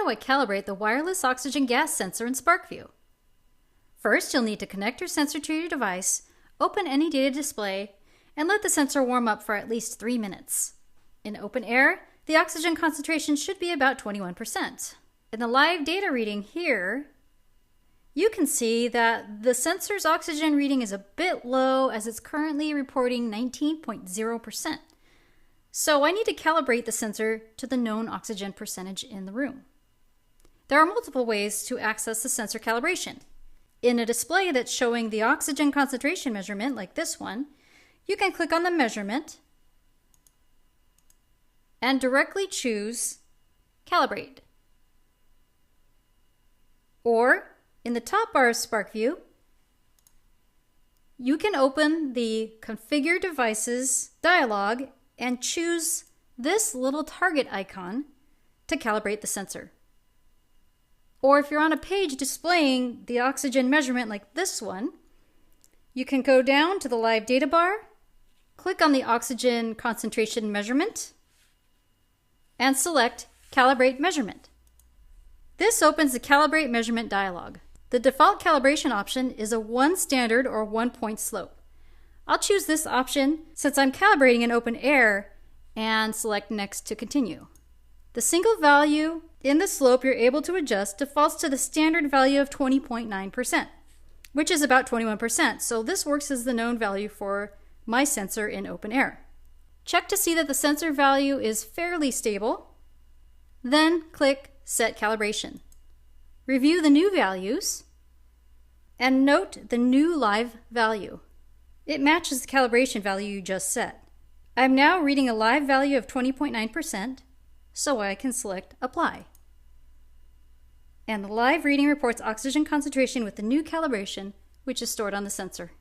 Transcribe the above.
how do I calibrate the wireless oxygen gas sensor in Sparkvue? First, you'll need to connect your sensor to your device, open any data display, and let the sensor warm up for at least 3 minutes. In open air, the oxygen concentration should be about 21%. In the live data reading here, you can see that the sensor's oxygen reading is a bit low as it's currently reporting 19.0%. So I need to calibrate the sensor to the known oxygen percentage in the room. There are multiple ways to access the sensor calibration. In a display that's showing the oxygen concentration measurement, like this one, you can click on the measurement and directly choose Calibrate. Or, in the top bar of Sparkvue, you can open the Configure Devices dialog and choose this little target icon to calibrate the sensor. Or if you're on a page displaying the oxygen measurement like this one, you can go down to the live data bar, click on the oxygen concentration measurement, and select Calibrate Measurement. This opens the Calibrate Measurement dialog. The default calibration option is a 1 standard or 1 point slope. I'll choose this option since I'm calibrating in open air and select Next to continue. The single value in the slope you're able to adjust defaults to the standard value of 20.9%, which is about 21%, so this works as the known value for my sensor in open air. Check to see that the sensor value is fairly stable, then click Set Calibration. Review the new values and note the new live value. It matches the calibration value you just set. I'm now reading a live value of 20.9%, so I can select Apply. And the live reading reports oxygen concentration with the new calibration, which is stored on the sensor.